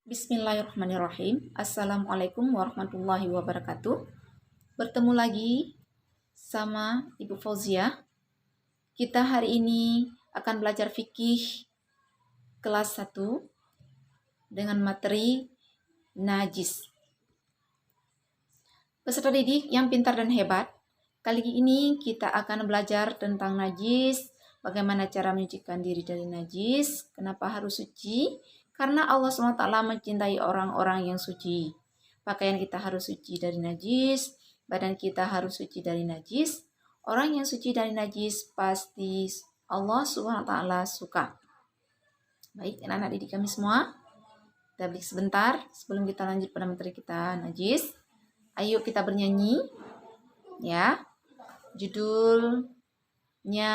Bismillahirrahmanirrahim. Assalamualaikum warahmatullahi wabarakatuh. Bertemu lagi sama Ibu Fauzia. Kita hari ini akan belajar fikih kelas 1 dengan materi najis. Peserta didik yang pintar dan hebat, kali ini kita akan belajar tentang najis, bagaimana cara menyucikan diri dari najis, kenapa harus suci. Karena Allah SWT mencintai orang-orang yang suci. Pakaian kita harus suci dari najis, badan kita harus suci dari najis. Orang yang suci dari najis pasti Allah SWT suka. Baik, anak-anak didik kami semua, kita break sebentar sebelum kita lanjut pada materi kita najis. Ayo kita bernyanyi, ya. Judulnya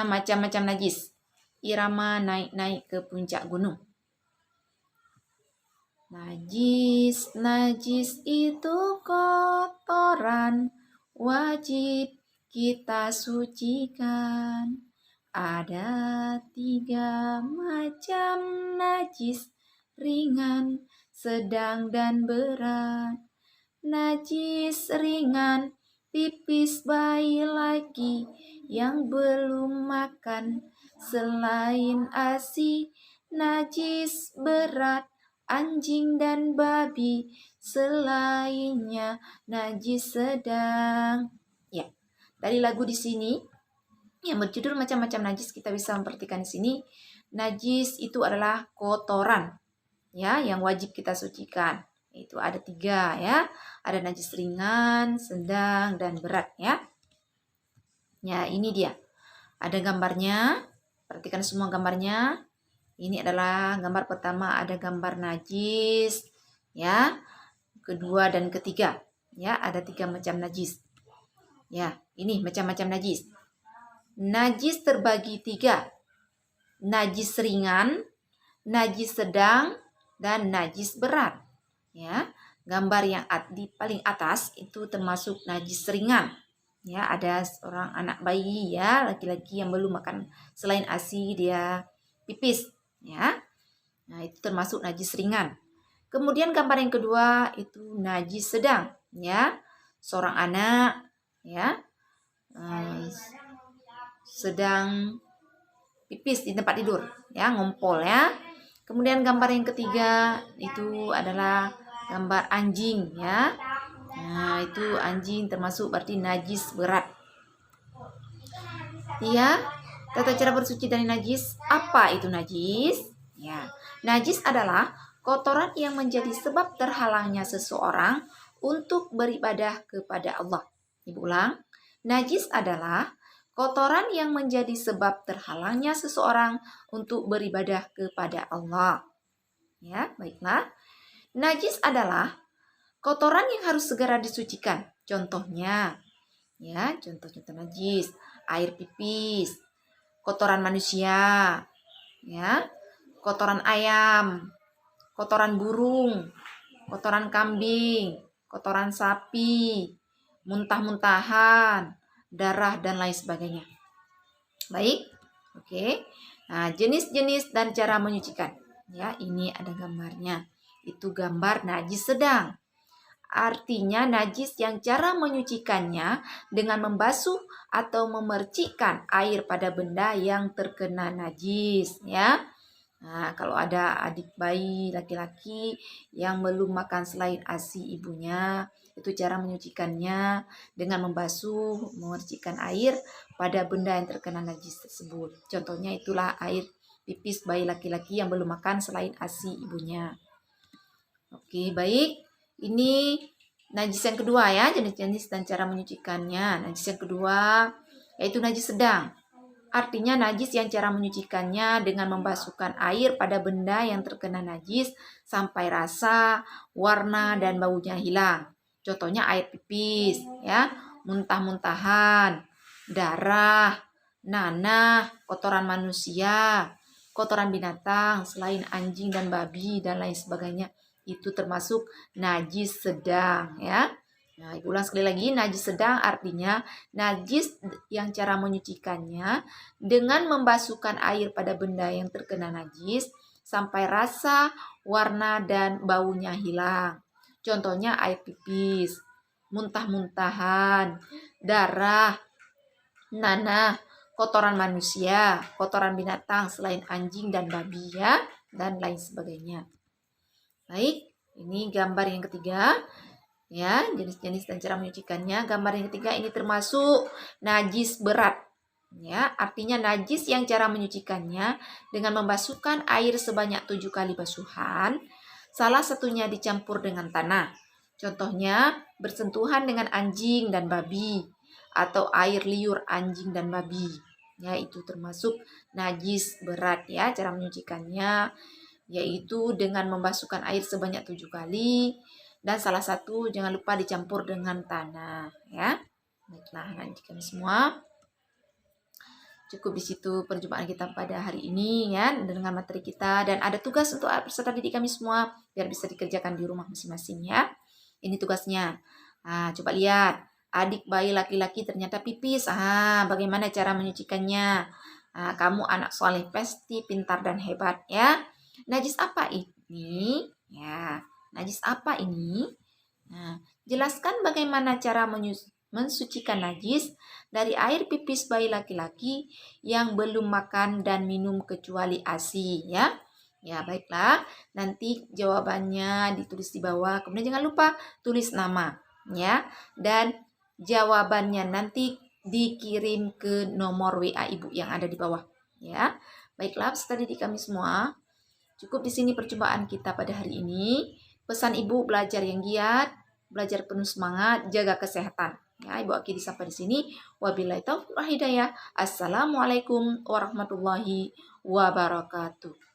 macam-macam najis. Irama naik-naik ke puncak gunung. Najis, najis itu kotoran, wajib kita sucikan. Ada 3 macam najis, ringan, sedang, dan berat. Najis ringan, pipis bayi laki yang belum makan. Selain ASI, najis berat, anjing dan babi, selainnya najis sedang. Ya, dari lagu di sini yang berjudul macam-macam najis kita bisa memperhatikan di sini, najis itu adalah kotoran, ya, yang wajib kita sucikan. Itu ada 3 ya, ada najis ringan, sedang, dan berat ya. Ya, ini dia. Ada gambarnya, perhatikan semua gambarnya. Ini adalah gambar pertama, ada gambar najis, ya. Kedua dan ketiga, ya, ada 3 macam najis. Ya, ini macam-macam najis. Najis terbagi 3. Najis ringan, najis sedang, dan najis berat. Ya, gambar yang di paling atas itu termasuk najis ringan. Ya, ada seorang anak bayi ya, laki-laki yang belum makan, selain ASI dia pipis. Ya, nah itu termasuk najis ringan. Kemudian gambar yang kedua itu najis sedang, ya, seorang anak, ya, sedang pipis di tempat tidur, ya, ngumpul ya. Kemudian gambar yang ketiga itu adalah gambar anjing, ya. Nah itu anjing termasuk berarti najis berat. Ya. Tata cara bersuci dari najis. Apa itu najis? Ya, najis adalah kotoran yang menjadi sebab terhalangnya seseorang untuk beribadah kepada Allah. Ibu ulang. Najis adalah kotoran yang menjadi sebab terhalangnya seseorang untuk beribadah kepada Allah. Ya, baiklah. Najis adalah kotoran yang harus segera disucikan. Contohnya, ya, contoh-contoh najis, air pipis, kotoran manusia, ya, kotoran ayam, kotoran burung, kotoran kambing, kotoran sapi, muntah-muntahan, darah, dan lain sebagainya. Baik, oke. Nah, jenis-jenis dan cara menyucikan. Ya, ini ada gambarnya. Itu gambar najis sedang. Artinya najis yang cara menyucikannya dengan membasuh atau memercikkan air pada benda yang terkena najis, ya. Nah, kalau ada adik bayi laki-laki yang belum makan selain ASI ibunya, itu cara menyucikannya dengan membasuh, memercikkan air pada benda yang terkena najis tersebut. Contohnya itulah air pipis bayi laki-laki yang belum makan selain ASI ibunya. Oke, baik. Ini najis yang kedua ya, jenis-jenis dan cara menyucikannya. Najis yang kedua yaitu najis sedang. Artinya najis yang cara menyucikannya dengan membasuhkan air pada benda yang terkena najis sampai rasa, warna, dan baunya hilang. Contohnya air pipis, ya, muntah-muntahan, darah, nanah, kotoran manusia, kotoran binatang selain anjing dan babi, dan lain sebagainya. Itu termasuk najis sedang, ya. Nah, ibu ulang sekali lagi, najis sedang artinya najis yang cara menyucikannya dengan membasuhkan air pada benda yang terkena najis sampai rasa, warna dan baunya hilang. Contohnya air pipis, muntah-muntahan, darah, nanah, kotoran manusia, kotoran binatang selain anjing dan babi ya, dan lain sebagainya. Baik, ini gambar yang ketiga. Ya, jenis-jenis dan cara menyucikannya. Gambar yang ketiga ini termasuk najis berat. Ya, artinya najis yang cara menyucikannya dengan membasuhkan air sebanyak 7 kali basuhan. Salah satunya dicampur dengan tanah. Contohnya bersentuhan dengan anjing dan babi atau air liur anjing dan babi. Ya, itu termasuk najis berat ya, cara menyucikannya yaitu dengan membasuhkan air sebanyak 7 kali dan salah satu jangan lupa dicampur dengan tanah ya. Baiklah, nanti kami semua cukup di situ perjumpaan kita pada hari ini ya dengan materi kita, dan ada tugas untuk peserta didik kami semua biar bisa dikerjakan di rumah masing-masing ya. Ini tugasnya. Nah, coba lihat. Adik bayi laki-laki ternyata pipis. Bagaimana cara menyucikannya? Kamu anak soleh pasti pintar dan hebat ya. Najis apa ini? Ya, najis apa ini? Nah, jelaskan bagaimana cara mensucikan najis dari air pipis bayi laki-laki yang belum makan dan minum kecuali ASI ya. Ya, baiklah. Nanti jawabannya ditulis di bawah. Kemudian jangan lupa tulis nama ya. Dan jawabannya nanti dikirim ke nomor WA Ibu yang ada di bawah ya. Baiklah, peserta didik kami semua. Cukup di sini perjumpaan kita pada hari ini. Pesan Ibu belajar yang giat, belajar penuh semangat, jaga kesehatan. Ya, Ibu akhiri sampai di sini. Wabillahi taufiq wal hidayah. Assalamualaikum warahmatullahi wabarakatuh.